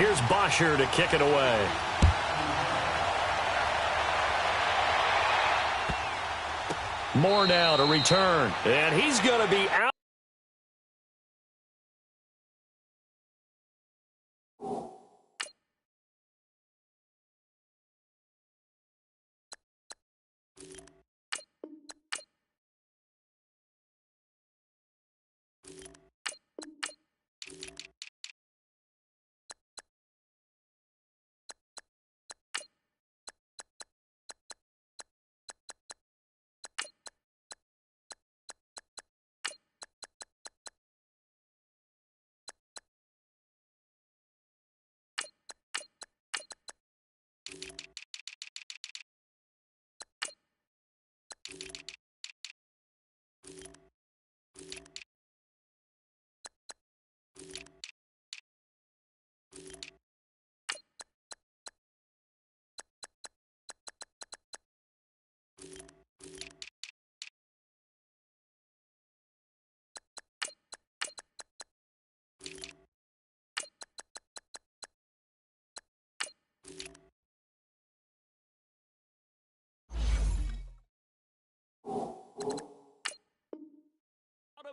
Here's Bosher to kick it away. Moore now to return. And he's going to be out.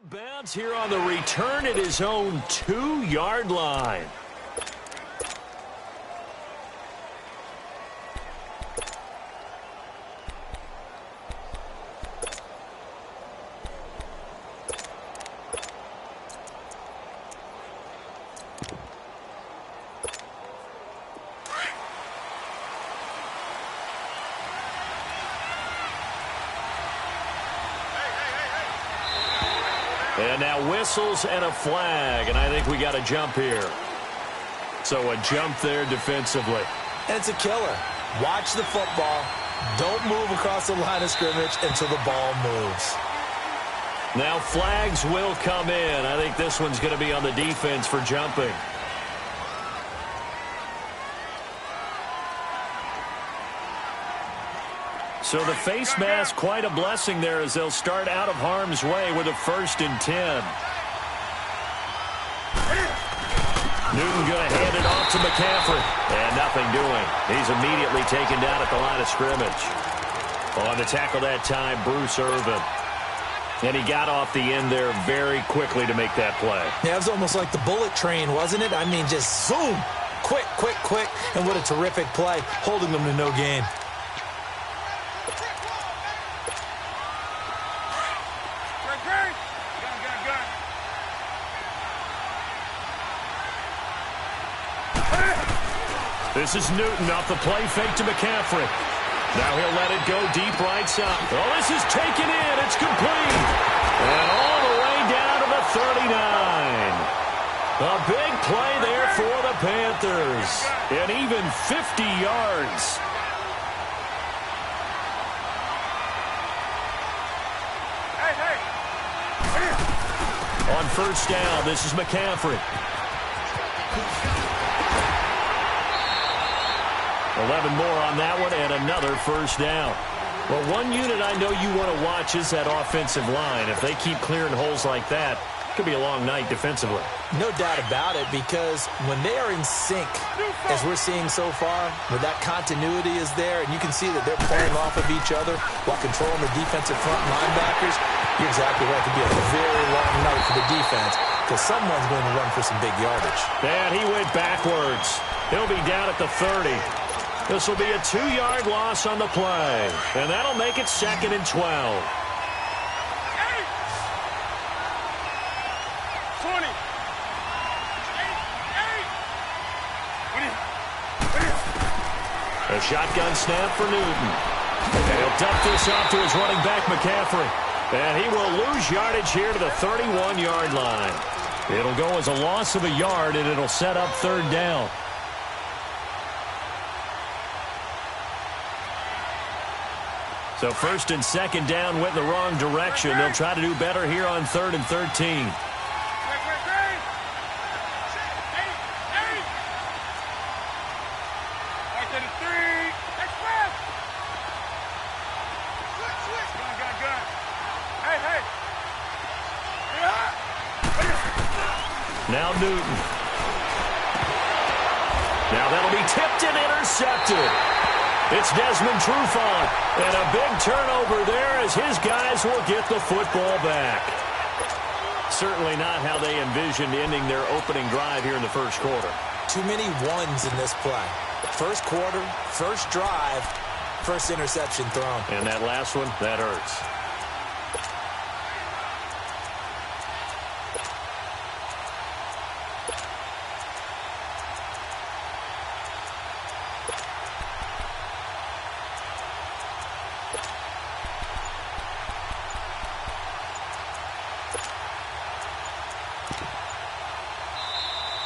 Bounce here on the return at his own 2-yard line. And now whistles and a flag, and I think we got a jump here. So a jump there defensively. And it's a killer. Watch the football. Don't move across the line of scrimmage until the ball moves. Now flags will come in. I think this one's going to be on the defense for jumping. So the face mask, quite a blessing there as they'll start out of harm's way with a 1st and 10. Newton going to hand it off to McCaffrey. And nothing doing. He's immediately taken down at the line of scrimmage. On the tackle that time, Bruce Irvin. And he got off the end there very quickly to make that play. Yeah, it was almost like the bullet train, wasn't it? I mean, just zoom. Quick, quick, quick. And what a terrific play, holding them to no gain. This is Newton off the play fake to McCaffrey. Now he'll let it go deep right side. Oh, this is taken in. It's complete. And all the way down to the 39. A big play there for the Panthers. And even 50 yards. On 1st down, this is McCaffrey. 11 more on that one, and another 1st down. Well, one unit I know you want to watch is that offensive line. If they keep clearing holes like that, it could be a long night defensively. No doubt about it, because when they are in sync, as we're seeing so far, where that continuity is there, and you can see that they're playing off of each other while controlling the defensive front linebackers, you're exactly right. It could be a very long night for the defense, because someone's going to run for some big yardage. And he went backwards. He'll be down at the 30. This will be a 2-yard loss on the play. And that'll make it 2nd and 12. 20. A shotgun snap for Newton. And he'll dump this off to his running back, McCaffrey. And he will lose yardage here to the 31-yard line. It'll go as a loss of a yard, and it'll set up 3rd down. So 1st and 2nd down went in the wrong direction. They'll try to do better here on 3rd and 13. Now Newton. that'll be tipped and intercepted. It's Desmond Trufant, and a big turnover there as his guys will get the football back. Certainly not how they envisioned ending their opening drive here in the first quarter. Too many ones in this play. First quarter, first drive, first interception thrown. And that last one, that hurts.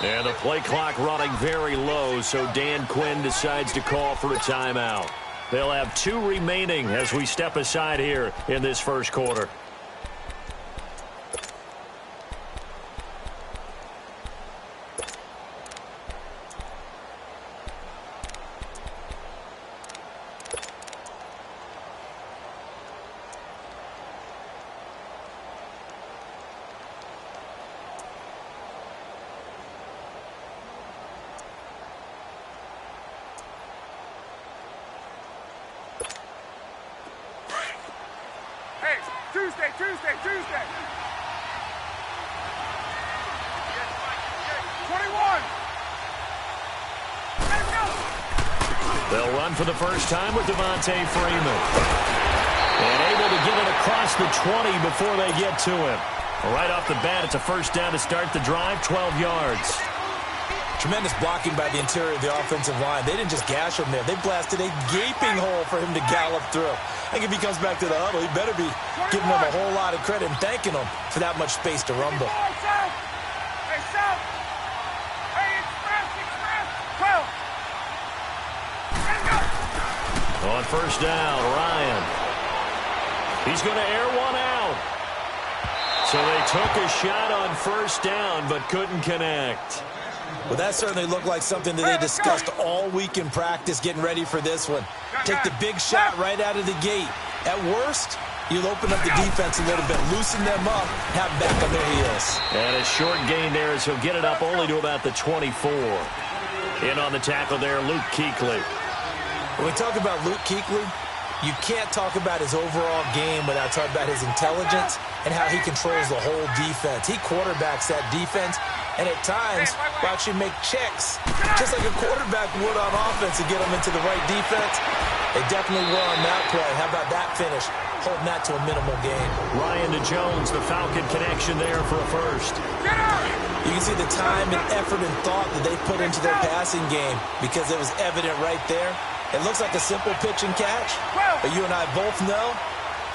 And the play clock running very low, so Dan Quinn decides to call for a timeout. They'll have 2 remaining as we step aside here in this first quarter. Tuesday. 21. Let's go. They'll run for the first time with Devontae Freeman. And able to get it across the 20 before they get to him. Right off the bat, it's a first down to start the drive, 12 yards. Tremendous blocking by the interior of the offensive line. They didn't just gash him there. They blasted a gaping hole for him to gallop through. I think if he comes back to the huddle, he better be giving them a whole lot of credit and thanking them for that much space to rumble. Hey, South. Hey, express. 12. Let's go. On first down, Ryan. He's going to air one out. So they took a shot on first down but couldn't connect. Well, that certainly looked like something that they discussed all week in practice getting ready for this one. Take the big shot right out of the gate. At worst, you'll open up the defense a little bit, loosen them up, have them back on their heels. And a short gain there as he'll get it up only to about the 24. In on the tackle there, Luke Kuechly. When we talk about Luke Kuechly, you can't talk about his overall game without talking about his intelligence and how he controls the whole defense. He quarterbacks that defense, and at times will actually make checks, just like a quarterback would on offense to get them into the right defense. They definitely were on that play. How about that finish? Holding that to a minimal gain. Ryan to Jones, the Falcon connection there for a first. You can see the time and effort and thought that they put into their passing game because it was evident right there. It looks like a simple pitch and catch, but you and I both know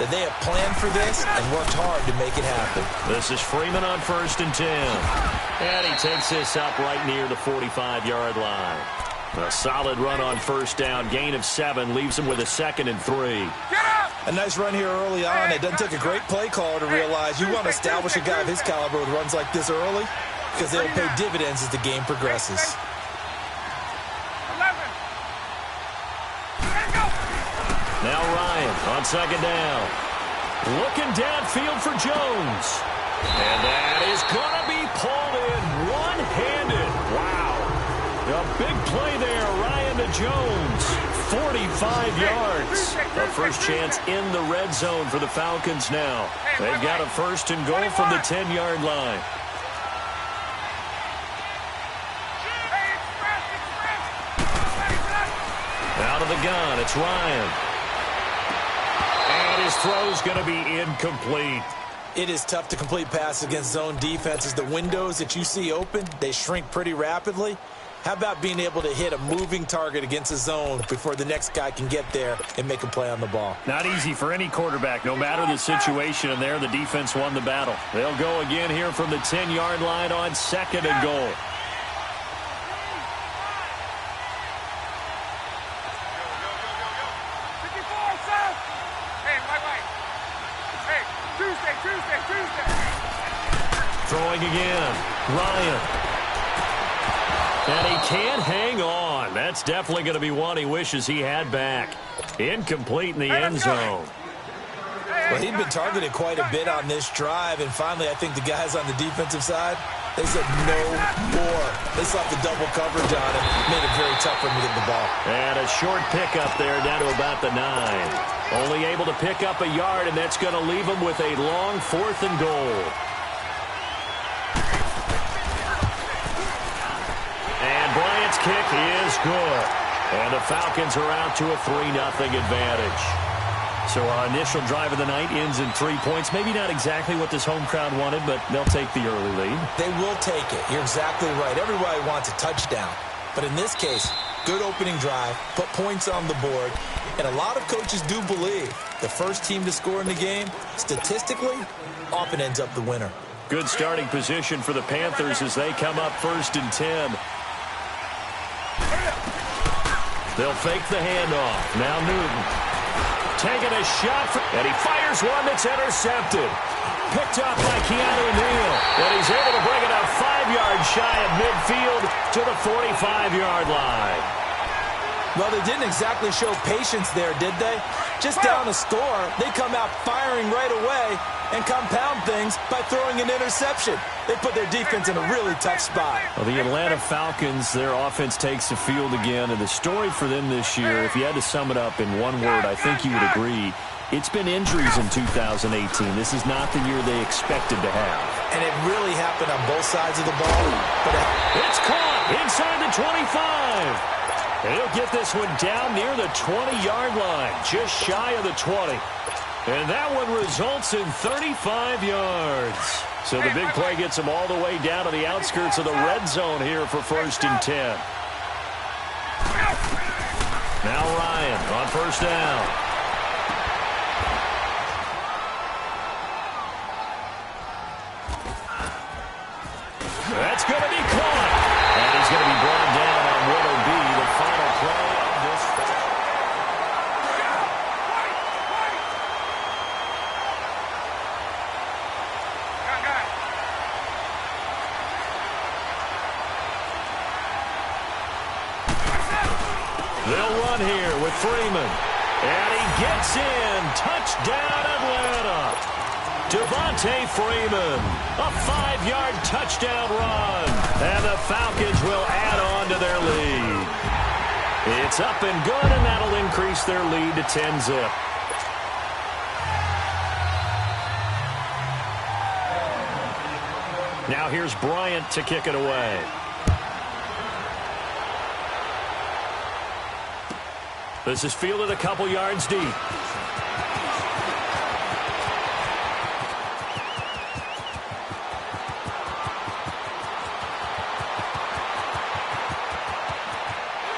that they have planned for this and worked hard to make it happen. This is Freeman on 1st and 10. And he takes this up right near the 45-yard line. A solid run on first down, gain of 7, leaves him with a 2nd and 3. A nice run here early on. It doesn't take a great play caller to realize you want to establish a guy of his caliber with runs like this early because they'll pay dividends as the game progresses. Now Ryan on 2nd down. Looking downfield for Jones. And that is going to be pulled in one-handed. Wow. A big play there, Ryan to Jones. 45 yards. A first chance in the red zone for the Falcons now. They've got a 1st and goal from the 10-yard line. Out of the gun, it's Ryan. And his throw's going to be incomplete. It is tough to complete passes against zone defenses. The windows that you see open, they shrink pretty rapidly. How about being able to hit a moving target against a zone before the next guy can get there and make a play on the ball? Not easy for any quarterback, no matter the situation. And there, the defense won the battle. They'll go again here from the 10-yard line on 2nd and goal. Throwing again, Ryan. And he can't hang on. That's definitely going to be one he wishes he had back. Incomplete in the end zone. Well, he'd been targeted quite a bit on this drive, and finally I think the guys on the defensive side They said no more. They slapped the double coverage on him. Made it very tough for him to get the ball. And a short pickup there down to about the 9. Only able to pick up a yard, and that's going to leave him with a long 4th and goal. And Bryant's kick is good. And the Falcons are out to a 3-0 advantage. So our initial drive of the night ends in 3 points. Maybe not exactly what this home crowd wanted, but they'll take the early lead. They will take it. You're exactly right. Everybody wants a touchdown. But in this case, good opening drive, put points on the board, and a lot of coaches do believe the first team to score in the game, statistically, often ends up the winner. Good starting position for the Panthers as they come up 1st and 10. They'll fake the handoff. Now Newton. Taking a shot, and he fires one that's intercepted. Picked up by Keanu Neal, and he's able to bring it up 5 yards shy of midfield to the 45-yard line. Well, they didn't exactly show patience there, did they? Just down a score, they come out firing right away and compound things by throwing an interception. They put their defense in a really tough spot. Well, the Atlanta Falcons, their offense takes the field again, and the story for them this year, if you had to sum it up in one word, I think you would agree, it's been injuries in 2018. This is not the year they expected to have. And it really happened on both sides of the ball. But it's caught inside the 25. And he'll get this one down near the 20-yard line, just shy of the 20. And that one results in 35 yards. So the big play gets him all the way down to the outskirts of the red zone here for 1st and 10. Now Ryan on 1st down. That's going to be caught. And he's going to be brought down on what will be the final play of this game. They'll run here with Freeman. And he gets in. Touchdown, Atlanta. Devontae Freeman, a 5-yard touchdown run. And the Falcons will add on to their lead. It's up and good, and that'll increase their lead to 10-zip. Now here's Bryant to kick it away. This is fielded a couple yards deep.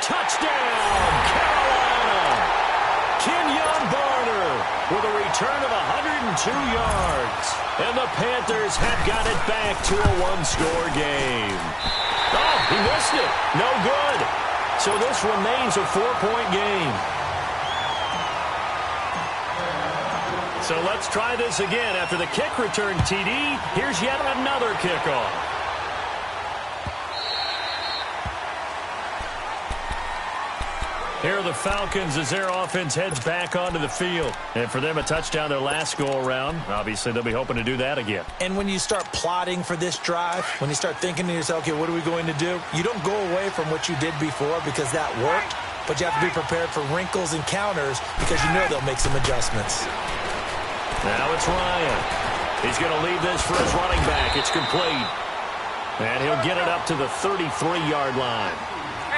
Touchdown, Carolina! Kenyon Barner with a return of 102 yards. And the Panthers have got it back to a one-score game. Oh, he missed it. No good. So this remains a 4-point game. So let's try this again. After the kick return TD, here's yet another kickoff. Here are the Falcons as their offense heads back onto the field. And for them, a touchdown their last go-around. Obviously, they'll be hoping to do that again. And when you start plotting for this drive, when you start thinking to yourself, okay, what are we going to do? You don't go away from what you did before because that worked, but you have to be prepared for wrinkles and counters because you know they'll make some adjustments. Now it's Ryan. He's going to leave this for his running back. It's complete. And he'll get it up to the 33-yard line.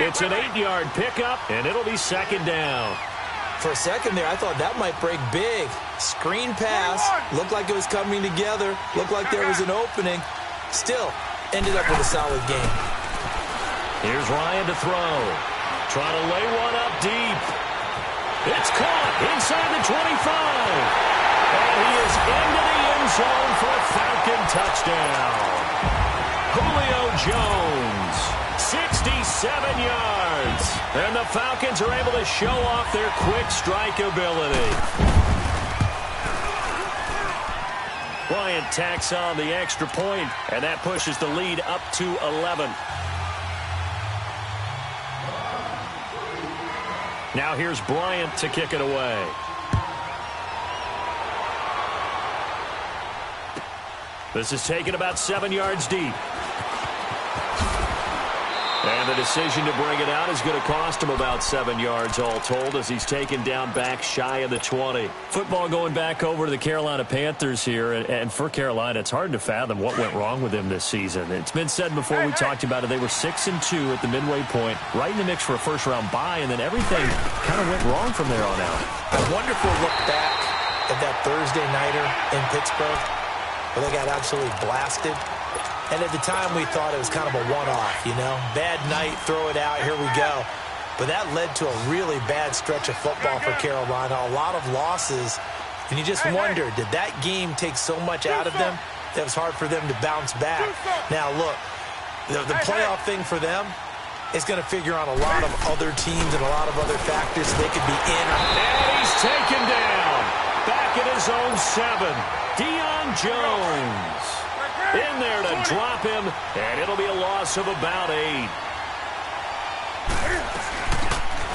It's an 8-yard pickup, and it'll be 2nd down. For a second there, I thought that might break big. Screen pass. Looked like it was coming together. Looked like there was an opening. Still, ended up with a solid game. Here's Ryan to throw. Trying to lay one up deep. It's caught inside the 25. And he is into the end zone for a Falcon touchdown. Julio Jones, 67 yards. And the Falcons are able to show off their quick strike ability. Bryant tacks on the extra point, and that pushes the lead up to 11. Now here's Bryant to kick it away. This is taken about 7 yards deep. And the decision to bring it out is going to cost him about 7 yards all told as he's taken down back shy of the 20. Football going back over to the Carolina Panthers here. And for Carolina, it's hard to fathom what went wrong with them this season. It's been said before, we talked about it, they were 6-2 at the midway point, right in the mix for a first-round bye, and then everything kind of went wrong from there on out. I wonder if we'll look back at that Thursday nighter in Pittsburgh where they got absolutely blasted. And at the time, we thought it was kind of a one-off, you know. Bad night, throw it out, here we go. But that led to a really bad stretch of football for Carolina, a lot of losses. And you just wonder, did that game take so much out of them that it was hard for them to bounce back? Now, look, the playoff thing for them is going to figure on a lot of other teams and a lot of other factors. They could be in. And he's taken down. Back at his own 7. Deion Jones. In there to drop him, and it'll be a loss of about 8.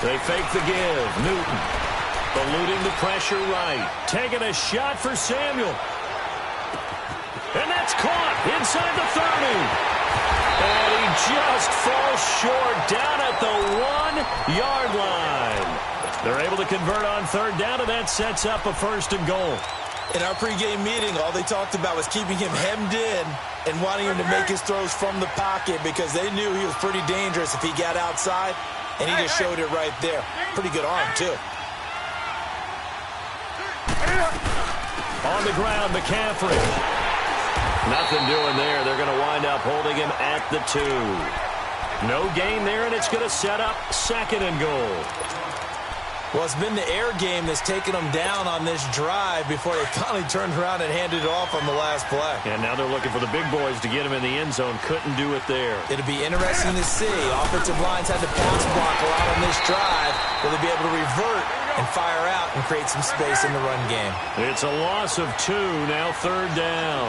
They fake the give. Newton eluding the pressure right. Taking a shot for Samuel. And that's caught inside the 30. And he just falls short down at the 1-yard line. They're able to convert on third down, and that sets up a 1st and goal. In our pregame meeting, all they talked about was keeping him hemmed in and wanting him to make his throws from the pocket because they knew he was pretty dangerous if he got outside, and he just showed it right there. Pretty good arm, too. On the ground, McCaffrey. Nothing doing there. They're going to wind up holding him at the 2. No gain there, and it's going to set up 2nd and goal. Well, it's been the air game that's taken them down on this drive before they finally turned around and handed it off on the last play. And now they're looking for the big boys to get him in the end zone. Couldn't do it there. It'll be interesting to see. Offensive lines had to pass block a lot on this drive. Will they be able to revert and fire out and create some space in the run game? It's a loss of 2, now 3rd down.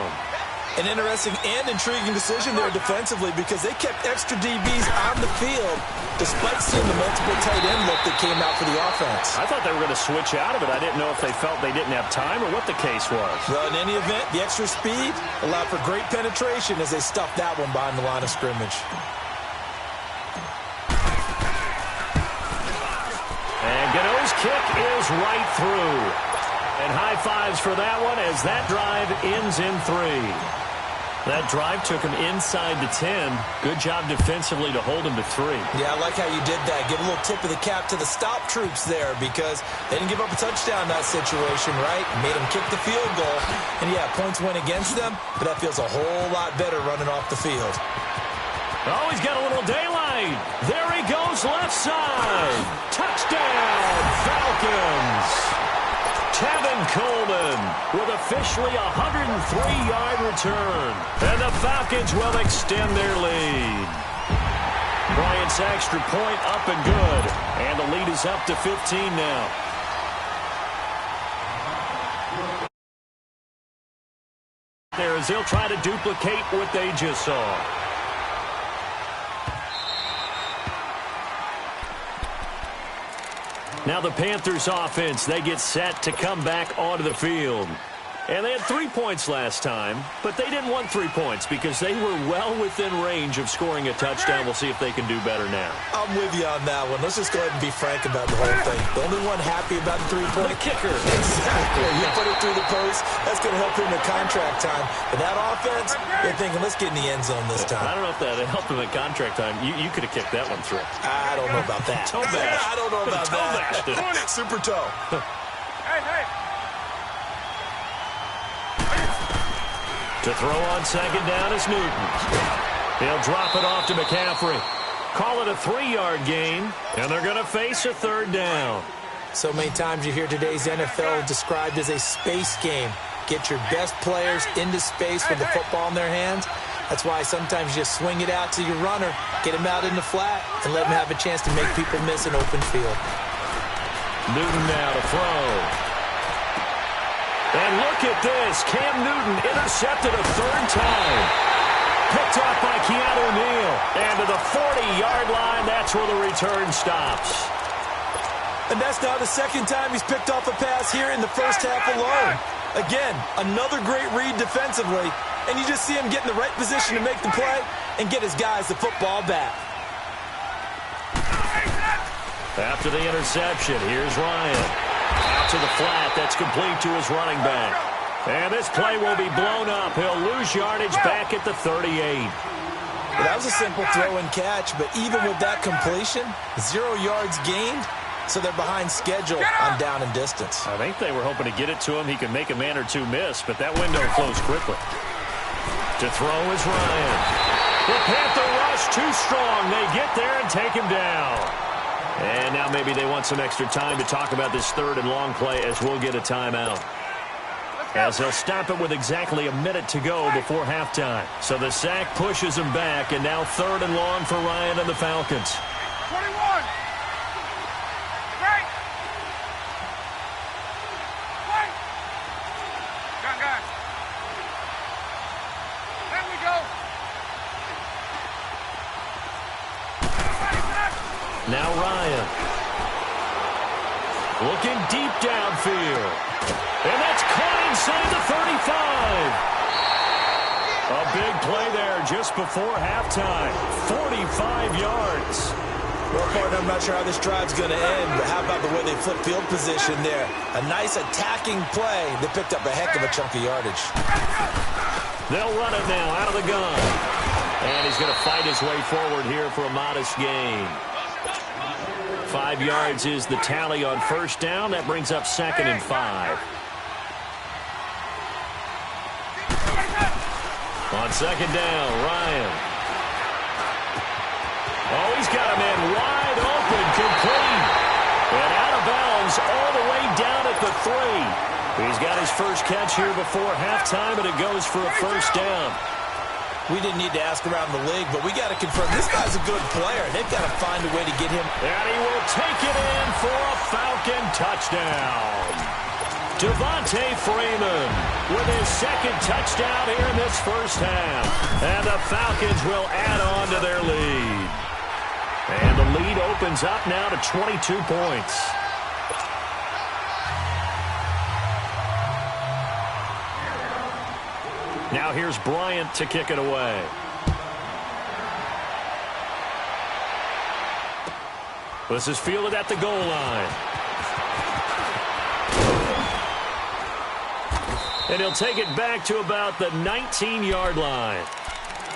An interesting and intriguing decision there defensively because they kept extra DBs on the field despite seeing the multiple tight end look that came out for the offense. I thought they were going to switch out of it. I didn't know if they felt they didn't have time or what the case was. Well, in any event, the extra speed allowed for great penetration as they stuffed that one behind the line of scrimmage. And Gano's kick is right through. And high fives for that one as that drive ends in 3. That drive took him inside the 10. Good job defensively to hold him to 3. Yeah, I like how you did that. Give a little tip of the cap to the stop troops there because they didn't give up a touchdown in that situation, right? Made them kick the field goal. And, yeah, points went against them, but that feels a whole lot better running off the field. Oh, he's got a little daylight. There he goes, left side. Touchdown, Falcons. Tevin Coleman with officially a 103-yard return. And the Falcons will extend their lead. Bryant's extra point up and good. And the lead is up to 15 now. There as they'll try to duplicate what they just saw. Now the Panthers offense, they get set to come back onto the field. And they had 3 points last time, but they didn't want 3 points because they were well within range of scoring a touchdown. We'll see if they can do better now. I'm with you on that one. Let's just go ahead and be frank about the whole thing. The only one happy about the 3-point kicker. Exactly. You put it through the post. That's going to help him in contract time. But that offense, you're thinking, let's get in the end zone this time. I don't know if that helped him in contract time. You could have kicked that one through. I don't know about that. Toe bash. I don't know about that. Super toe. Hey. To throw on 2nd down is Newton. He'll drop it off to McCaffrey. Call it a 3-yard gain, and they're going to face a 3rd down. So many times you hear today's NFL described as a space game. Get your best players into space with the football in their hands. That's why sometimes you just swing it out to your runner, get him out in the flat, and let him have a chance to make people miss an open field. Newton now to throw. And look at this. Cam Newton intercepted a 3rd time. Picked off by Keanu Neal. And to the 40-yard line, that's where the return stops. And that's now the 2nd time he's picked off a pass here in the first half alone. Again, another great read defensively. And you just see him get in the right position to make the play and get his guys the football back. After the interception, here's Ryan. Out to the flat. That's complete to his running back. And this play will be blown up. He'll lose yardage back at the 38. Well, that was a simple throw and catch, but even with that completion, 0 yards gained, so they're behind schedule on down and distance. I think they were hoping to get it to him. He could make a man or two miss, but that window closed quickly. To throw is Ryan. The Panther rush too strong. They get there and take him down. And now maybe they want some extra time to talk about this third and long play as we'll get a timeout. As they'll stop it with exactly a minute to go before halftime. So the sack pushes him back, and now third and long for Ryan and the Falcons. 21. Right. Right. Gun. There we go. Now Ryan. Looking deep downfield. And that's caught inside the 35. A big play there just before halftime. 45 yards. Well, partner, I'm not sure how this drive's going to end, but how about the way they flip field position there? A nice attacking play that picked up a heck of a chunk of yardage. They'll run it now out of the gun. And he's going to fight his way forward here for a modest gain. 5 yards is the tally on first down. That brings up 2nd and 5. On 2nd down, Ryan. Oh, he's got a man wide open, complete. And out of bounds all the way down at the 3. He's got his first catch here before halftime, and it goes for a first down. We didn't need to ask around the league, but we got to confirm this guy's a good player. They've got to find a way to get him. And he will take it in for a Falcon touchdown. Devontae Freeman with his second touchdown here in this first half. And the Falcons will add on to their lead. And the lead opens up now to 22 points. Now here's Bryant to kick it away. This is fielded at the goal line. And he'll take it back to about the 19-yard line.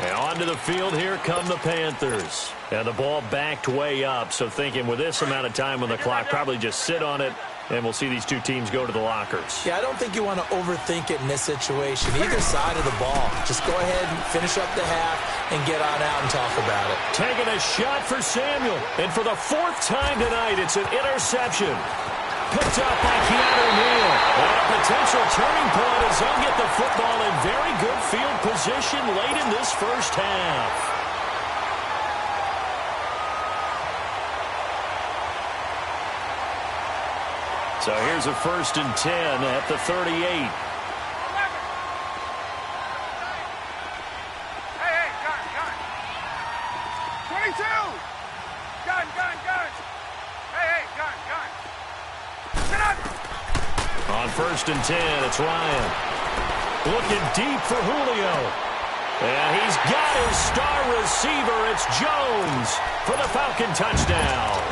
And onto the field, here come the Panthers. And the ball backed way up, so thinking with this amount of time on the clock, probably just sit on it, and we'll see these two teams go to the lockers. Yeah, I don't think you want to overthink it in this situation. Either side of the ball. Just go ahead and finish up the half and get on out and talk about it. Taking a shot for Samuel. And for the 4th time tonight, it's an interception. Picked up by Keanu Neal. And a potential turning point as they'll get the football in very good field position late in this first half. So here's a 1st and 10 at the 38. Hey, gun. 22. Gun. Hey, gun. Sit up. On 1st and 10, it's Ryan. Looking deep for Julio. And he's got his star receiver. It's Jones for the Falcon touchdown.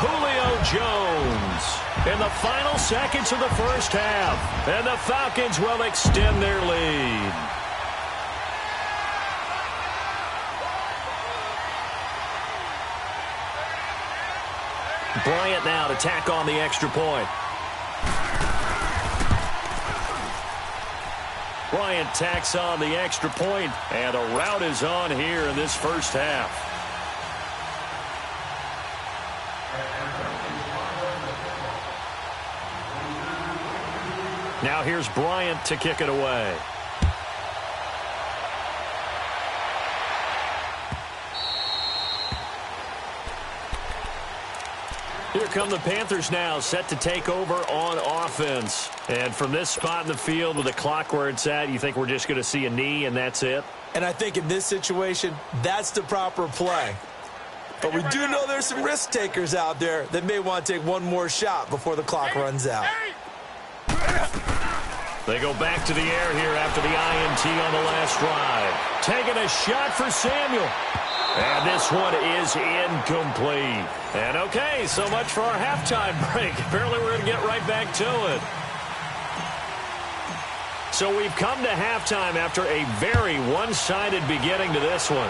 Julio Jones in the final seconds of the first half. And the Falcons will extend their lead. Bryant now to tack on the extra point. Bryant tacks on the extra point, and a rout is on here in this first half. Now here's Bryant to kick it away. Here come the Panthers now, set to take over on offense. And from this spot in the field with the clock where it's at, you think we're just going to see a knee and that's it? And I think in this situation, that's the proper play. But we do know there's some risk takers out there that may want to take one more shot before the clock runs out. They go back to the air here after the INT on the last drive. Taking a shot for Samuel. And this one is incomplete. And okay, so much for our halftime break. Apparently we're going to get right back to it. So we've come to halftime after a very one-sided beginning to this one.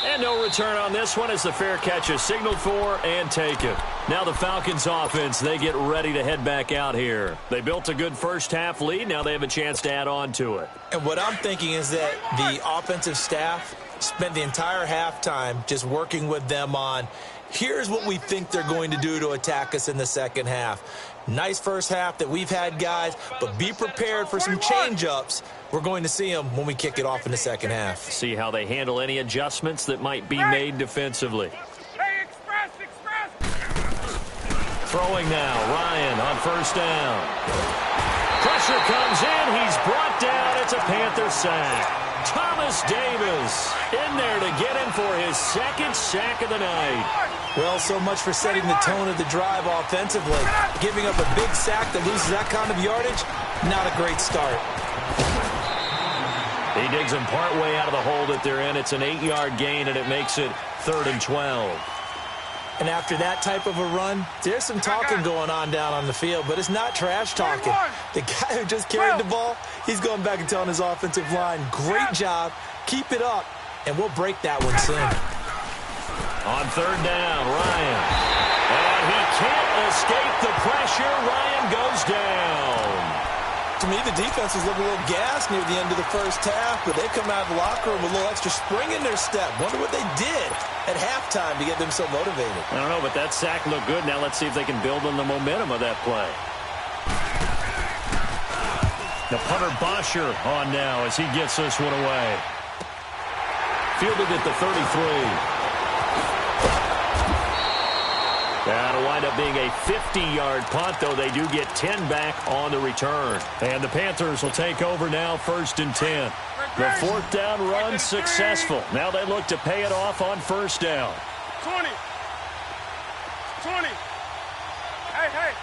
And no return on this one as the fair catch is signaled for and taken. Now the Falcons offense, they get ready to head back out here. They built a good first half lead. Now they have a chance to add on to it. And what I'm thinking is that the offensive staff spent the entire halftime just working with them on, here's what we think they're going to do to attack us in the second half. Nice first half that we've had, guys, but be prepared for some change-ups. We're going to see them when we kick it off in the second half. See how they handle any adjustments that might be made defensively. Hey, express! Throwing now, Ryan on first down. Pressure comes in, he's brought down, it's a Panther sack. Thomas Davis in there to get him for his second sack of the night. Well, so much for setting the tone of the drive offensively. Giving up a big sack that loses that kind of yardage, not a great start. He digs him partway out of the hole that they're in. It's an 8-yard gain, and it makes it 3rd and 12. And after that type of a run, there's some talking going on down on the field, but it's not trash talking. The guy who just carried the ball, he's going back and telling his offensive line, great job, keep it up, and we'll break that one soon. On 3rd down, Ryan. And he can't escape the pressure. Ryan goes down. To me, the defense was looking a little gassed near the end of the first half, but they come out of the locker room with a little extra spring in their step. Wonder what they did at halftime to get them so motivated. I don't know, but that sack looked good. Now let's see if they can build on the momentum of that play. The punter Bosher on now as he gets this one away. Fielded at the 33. That'll wind up being a 50-yard punt, though they do get 10 back on the return. And the Panthers will take over now, 1st and 10. The 4th down run successful. Now they look to pay it off on 1st down. 20. Hey.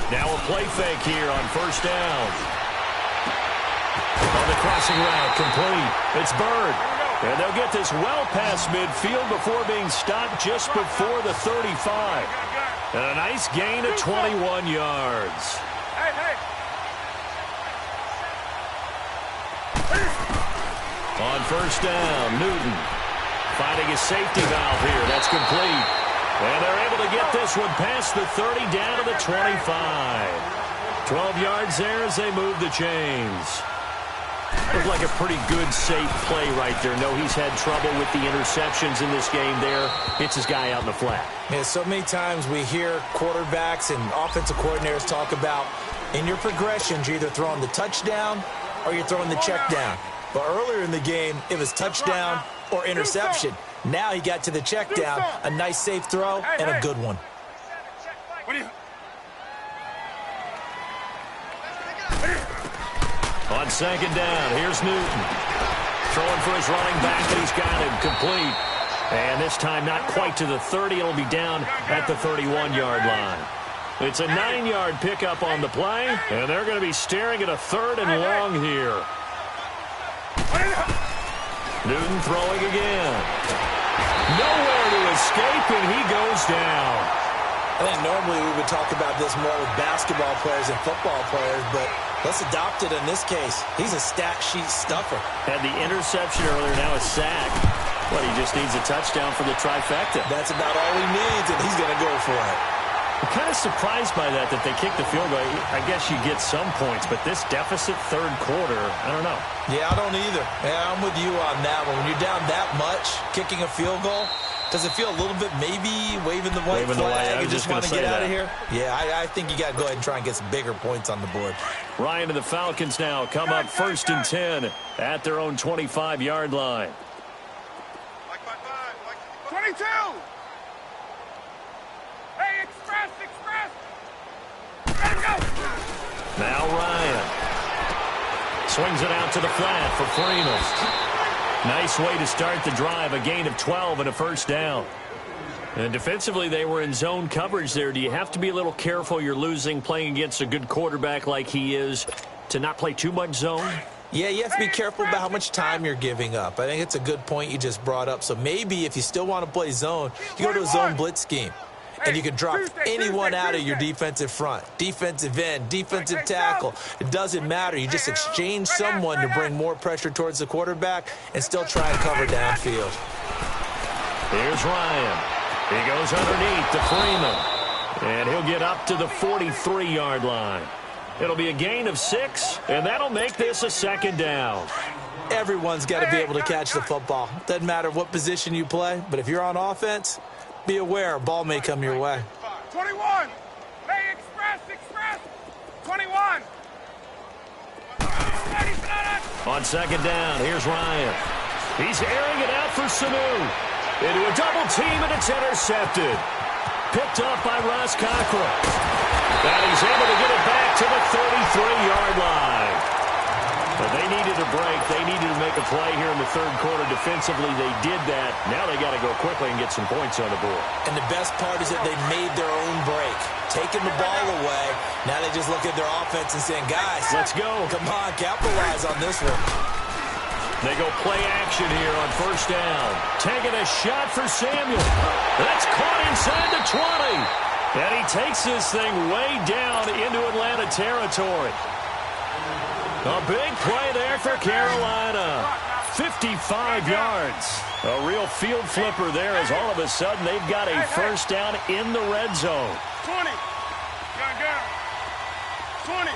Now a play fake here on 1st down. On the crossing route, complete. It's Bird. And they'll get this well past midfield before being stopped just before the 35. And a nice gain of 21 yards. Hey. On 1st down, Newton finding his safety valve here. That's complete. And they're able to get this one past the 30 down to the 25. 12 yards there as they move the chains. Looked like a pretty good, safe play right there. No, he's had trouble with the interceptions in this game there. Hits his guy out in the flat. Yeah, so many times we hear quarterbacks and offensive coordinators talk about in your progressions, you're either throwing the touchdown or you're throwing the check down. But earlier in the game, it was touchdown or interception. Now he got to the check down, a nice safe throw, and a good one. On 2nd down, here's Newton. Throwing for his running back, and he's got him complete. And this time not quite to the 30. It'll be down at the 31-yard line. It's a 9-yard pickup on the play, and they're going to be staring at a 3rd and long here. Newton throwing again. Nowhere to escape, and he goes down. I think normally we would talk about this more with basketball players and football players, but let's adopt it in this case. He's a stat sheet stuffer. Had the interception earlier, now a sack. But he just needs a touchdown for the trifecta. That's about all he needs, and he's going to go for it. I'm kind of surprised by that they kicked the field goal. I guess you get some points, but this deficit 3rd quarter, I don't know. Yeah, I don't either. Yeah, I'm with you on that one. When you're down that much, kicking a field goal, does it feel a little bit maybe waving the white flag and just want to get out of here? Yeah, I think you got to go ahead and try and get some bigger points on the board. Ryan and the Falcons now come up 1st and 10 at their own 25-yard line. 22. Hey, express. Let him go. Now Ryan swings it out to the flat for Freeman. Nice way to start the drive, a gain of 12 and a 1st down. And defensively, they were in zone coverage there. Do you have to be a little careful? You're losing playing against a good quarterback like he is. to not play too much zone? Yeah, you have to be careful about how much time you're giving up. I think it's a good point you just brought up. So maybe if you still want to play zone, you go to a zone blitz scheme. And you can drop anyone out of your defensive front, defensive end, defensive tackle. It doesn't matter. You just exchange someone to bring more pressure towards the quarterback and still try and cover downfield. Here's Ryan. He goes underneath to Freeman. And he'll get up to the 43-yard line. It'll be a gain of 6, and that'll make this a second down. Everyone's got to be able to catch the football. Doesn't matter what position you play, but if you're on offense, be aware a ball may come your way. 21. Hey, express. 21. On second down, here's Ryan. He's airing it out for Sanu. Into a double team, and it's intercepted. Picked up by Ross Cockrell. And he's able to get it back to the 33-yard line. But they needed a break. They needed to make a play here in the third quarter. Defensively, they did that. Now they got to go quickly and get some points on the board. And the best part is that they made their own break. Taking the ball away. Now they just look at their offense and saying, guys, let's go. Come on, capitalize on this one. They go play action here on first down. Taking a shot for Samuel. That's caught inside the 20. And he takes this thing way down into Atlanta territory. A big play there for Carolina. 55 yards. A real field flipper there as all of a sudden they've got a first down in the red zone. 20. 20.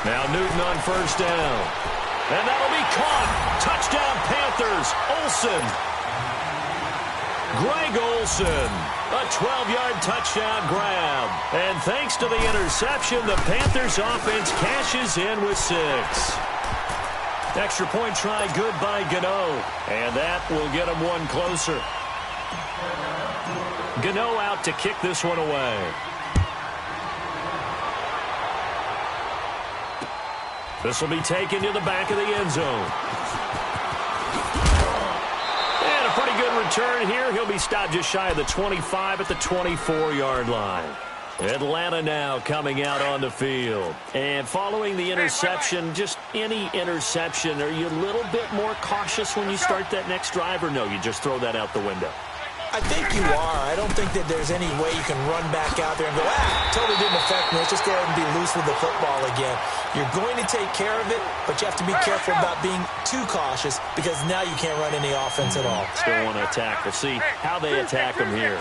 Now Newton on first down. And that'll be caught. Touchdown Panthers. Olsen. Greg Olsen, a 12-yard touchdown grab. And thanks to the interception, the Panthers offense cashes in with 6. Extra point try good by Gano. And that will get him one closer. Gano out to kick this one away. This will be taken to the back of the end zone. And a pretty good return here. He'll be stopped just shy of the 25 at the 24-yard line. Atlanta now coming out on the field. And following the interception, just any interception, are you a little bit more cautious when you start that next drive, or no, you just throw that out the window? I think you are. I don't think that there's any way you can run back out there and go, totally didn't affect me. Let's just go ahead and be loose with the football again. You're going to take care of it, but you have to be careful about being too cautious because now you can't run any offense at all. Still want to attack. We'll see how they attack them here.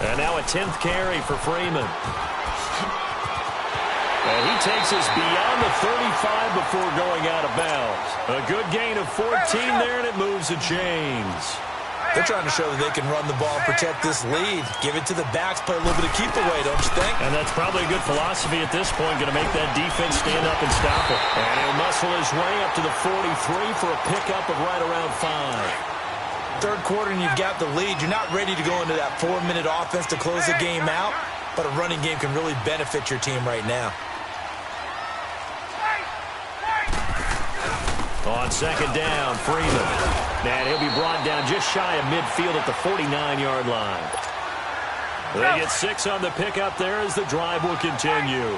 And now a 10th carry for Freeman. And he takes us beyond the 35 before going out of bounds. A good gain of 14 there, and it moves the chains. They're trying to show that they can run the ball and protect this lead. Give it to the backs, play a little bit of keep away, don't you think? And that's probably a good philosophy at this point, going to make that defense stand up and stop it. And he'll muscle his way up to the 43 for a pickup of right around 5. Third quarter and you've got the lead. You're not ready to go into that 4-minute offense to close the game out, but a running game can really benefit your team right now. On second down, Freeman. And he'll be brought down just shy of midfield at the 49-yard line. They get 6 on the pickup there as the drive will continue.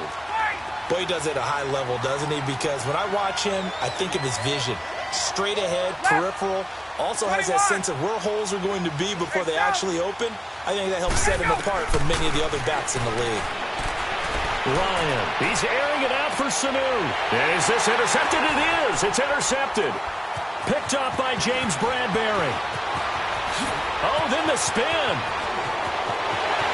Boy, he does it at a high level, doesn't he? Because when I watch him, I think of his vision. Straight ahead, peripheral. Also has that sense of where holes are going to be before they actually open. I think that helps set him apart from many of the other backs in the league. Ryan, he's airing it out for Sanu. Is this intercepted? It is. It's intercepted. Picked up by James Bradbury. Oh, then the spin.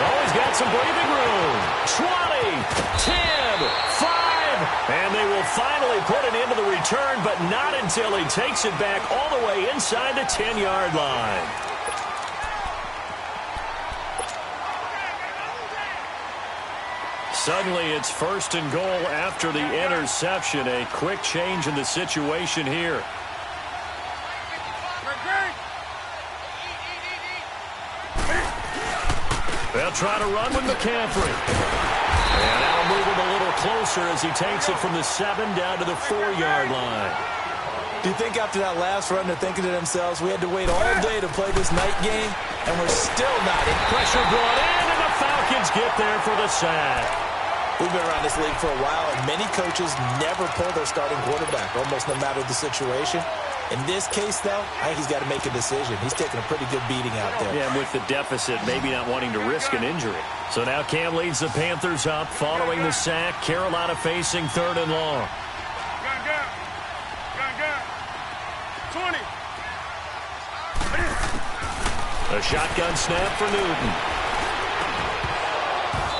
Oh, he's got some breathing room. 20, 10, 5. And they will finally put an end to the return, but not until he takes it back all the way inside the 10-yard line. Suddenly, it's 1st and goal after the interception. A quick change in the situation here. They'll try to run with McCaffrey. And now move him a little closer as he takes it from the 7 down to the 4-yard line. Do you think after that last run they're thinking to themselves, we had to wait all day to play this night game, and we're still not in? Pressure brought in, and the Falcons get there for the sack. We've been around this league for a while, and many coaches never pull their starting quarterback, almost no matter the situation. In this case, though, I think he's got to make a decision. He's taking a pretty good beating out there. Yeah, and with the deficit, maybe not wanting to risk an injury. So now Cam leads the Panthers up following the sack. Carolina facing 3rd and long. Gun. 20. A shotgun snap for Newton.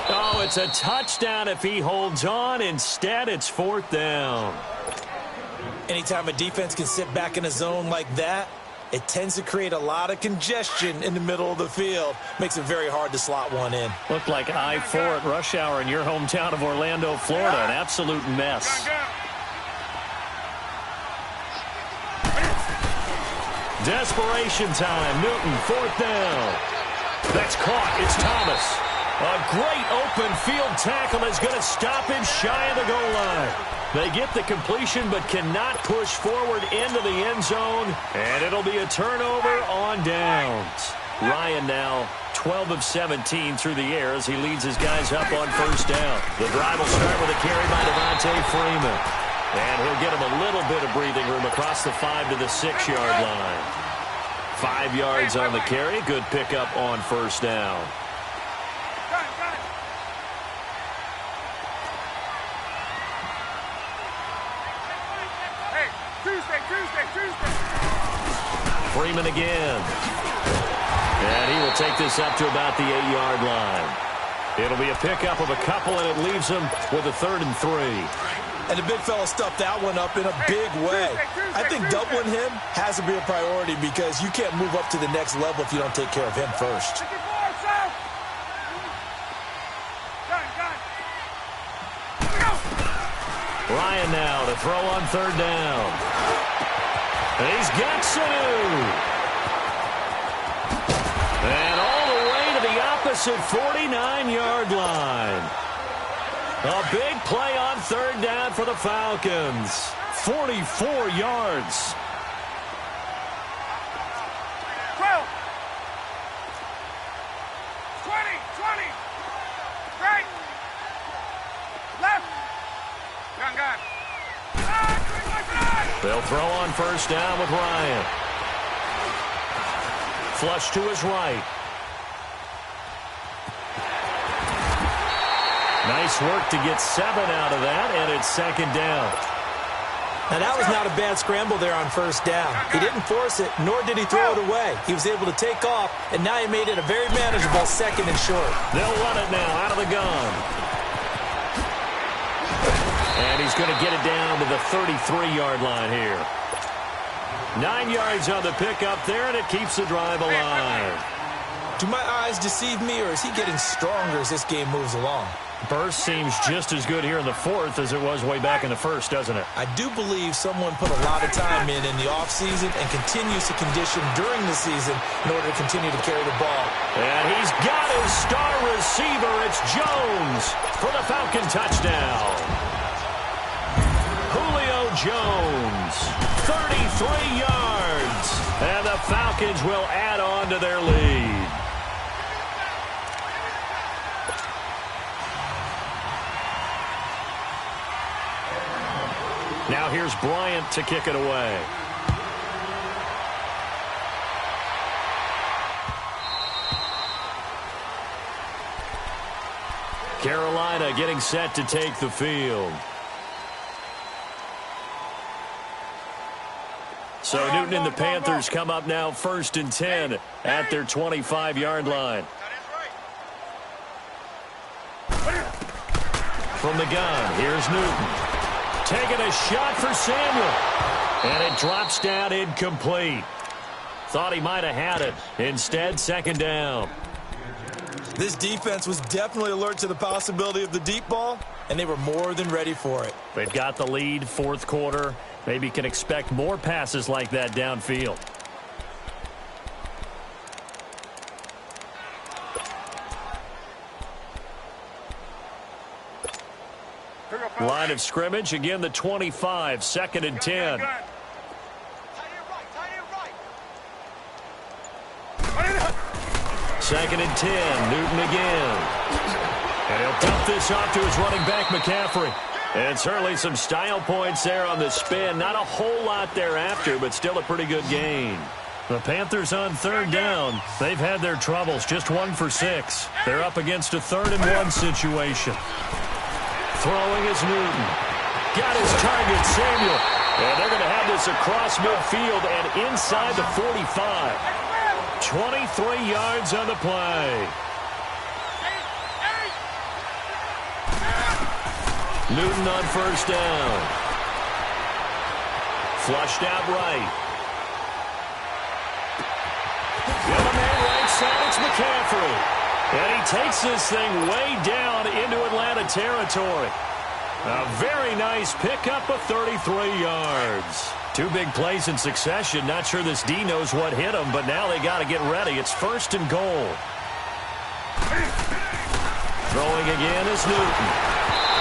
Oh, it's a touchdown if he holds on. Instead, it's 4th down. Anytime a defense can sit back in a zone like that, it tends to create a lot of congestion in the middle of the field. Makes it very hard to slot one in. Looked like I-4 at rush hour in your hometown of Orlando, Florida. An absolute mess. Desperation time. Newton, 4th down. That's caught. It's Thomas. A great open field tackle is going to stop him shy of the goal line. They get the completion but cannot push forward into the end zone, and it'll be a turnover on downs. Ryan now 12 of 17 through the air as he leads his guys up on 1st down. The drive will start with a carry by Devontae Freeman. And he'll get him a little bit of breathing room across the 5 to the 6-yard line. 5 yards on the carry. Good pickup on 1st down. Tuesday. Freeman again. And he will take this up to about the 8-yard line. It'll be a pickup of a couple, and it leaves him with a 3rd and 3. And the big fella stuffed that one up in a big way. I think doubling him has to be a priority because you can't move up to the next level if you don't take care of him first. Ryan now to throw on 3rd down. And he's got Sanu. And all the way to the opposite 49-yard line. A big play on 3rd down for the Falcons. 44 yards. 12. 20. Right. Left. Gun. They'll throw on 1st down with Ryan. Flush to his right. Nice work to get 7 out of that, and it's 2nd down. Now, that was not a bad scramble there on 1st down. He didn't force it, nor did he throw it away. He was able to take off, and now he made it a very manageable 2nd and short. They'll run it now out of the gun. And he's going to get it down to the 33-yard line here. 9 yards on the pickup there, and it keeps the drive alive. Do my eyes deceive me, or is he getting stronger as this game moves along? Burst seems just as good here in the 4th as it was way back in the 1st, doesn't it? I do believe someone put a lot of time in the offseason and continues to condition during the season in order to continue to carry the ball. And he's got his star receiver. It's Jones for the Falcon touchdown. Julio Jones, 33 yards. And the Falcons will add on to their lead. Now here's Bryant to kick it away. Carolina getting set to take the field. So Newton and the Panthers come up now 1st and 10 at their 25-yard line. From the gun, here's Newton. Taking a shot for Samuel. And it drops down incomplete. Thought he might have had it. Instead, 2nd down. This defense was definitely alert to the possibility of the deep ball, and they were more than ready for it. They've got the lead, 4th quarter. Maybe can expect more passes like that downfield. Line of scrimmage, again the 25, 2nd and 10. 2nd and 10. Newton again. And he'll dump this off to his running back, McCaffrey. And certainly some style points there on the spin. Not a whole lot thereafter, but still a pretty good gain. The Panthers on 3rd down. They've had their troubles, just 1 for 6. They're up against a 3rd and 1 situation. Throwing is Newton. Got his target, Samuel. And they're going to have this across midfield and inside the 45. 23 yards on the play. Newton on 1st down. Flushed out right. The other man right side, it's McCaffrey. And he takes this thing way down into Atlanta territory. A very nice pickup of 33 yards. 2 big plays in succession. Not sure this D knows what hit him, but now they got to get ready. It's 1st and goal. Throwing again is Newton.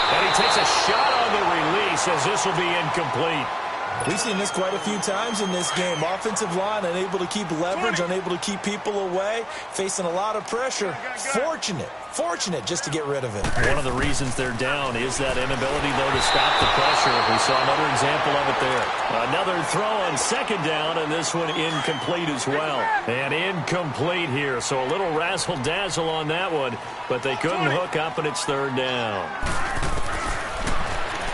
And he takes a shot on the release as this will be incomplete. We've seen this quite a few times in this game. Offensive line unable to keep leverage, unable to keep people away, facing a lot of pressure. Fortunate just to get rid of it. One of the reasons they're down is that inability, though, to stop the pressure. We saw another example of it there. Another throw on 2nd down, and this one incomplete as well. And incomplete here, so a little razzle-dazzle on that one, but they couldn't hook up, and it's 3rd down.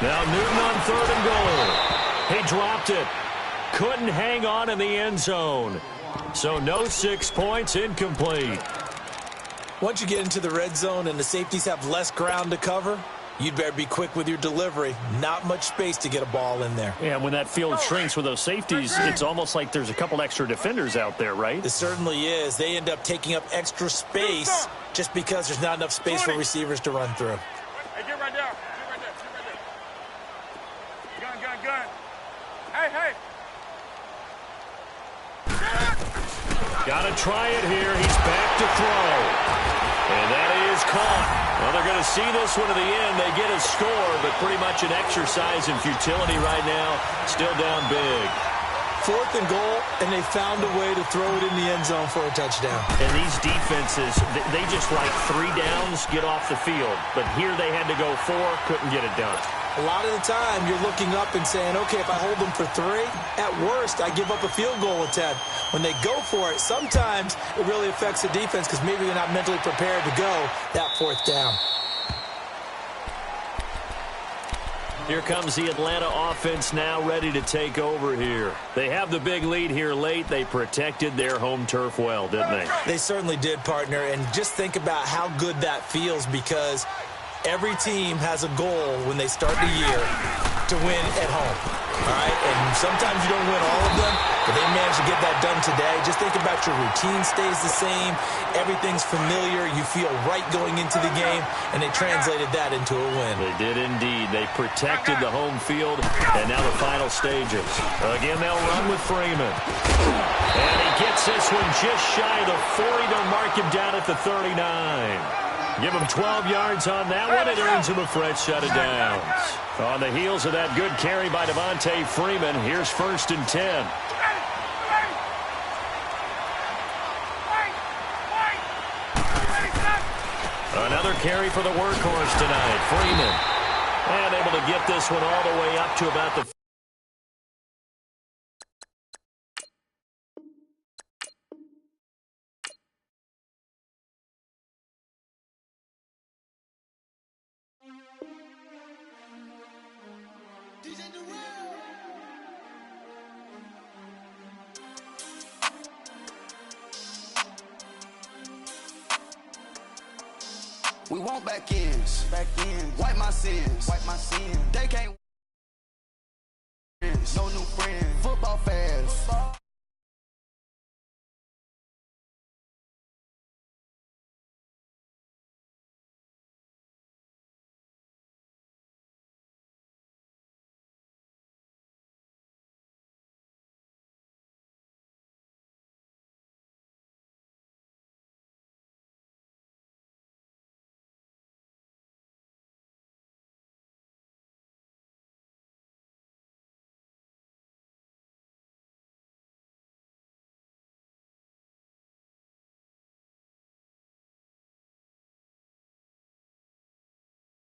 Now Newton on 3rd and goal. He dropped it. Couldn't hang on in the end zone. So no 6 points, incomplete. Once you get into the red zone and the safeties have less ground to cover, you'd better be quick with your delivery. Not much space to get a ball in there. Yeah, when that field shrinks with those safeties, it's almost like there's a couple extra defenders out there, right? It certainly is. They end up taking up extra space just because there's not enough space for receivers to run through. Hey, get right there. Gun. Hey. Got to try it here. He's back to throw. And that is caught. Well, they're going to see this one to the end. They get a score, but pretty much an exercise in futility right now. Still down big. 4th and goal, and they found a way to throw it in the end zone for a touchdown. And these defenses, they just like 3 downs, get off the field. But here they had to go 4, couldn't get it done. A lot of the time, you're looking up and saying, okay, if I hold them for 3, at worst, I give up a field goal attempt. When they go for it, sometimes it really affects the defense because maybe they're not mentally prepared to go that 4th down. Here comes the Atlanta offense now ready to take over here. They have the big lead here late. They protected their home turf well, didn't they? They certainly did, partner. And just think about how good that feels because every team has a goal when they start the year to win at home. All right? And sometimes you don't win all of them, but they managed to get that done today. Just think about your routine stays the same. Everything's familiar. You feel right going into the game, and they translated that into a win. They did indeed. They protected the home field, and now the final stages. Again, they'll run with Freeman. And he gets this one just shy of the 40. They'll mark him down at the 39. Give him 12 yards on that one. It earns him a fresh set of downs. On the heels of that good carry by Devontae Freeman, here's 1st and 10. Another carry for the workhorse tonight, Freeman. And able to get this one all the way up to about the We want back ends. Wipe my sins. They can't.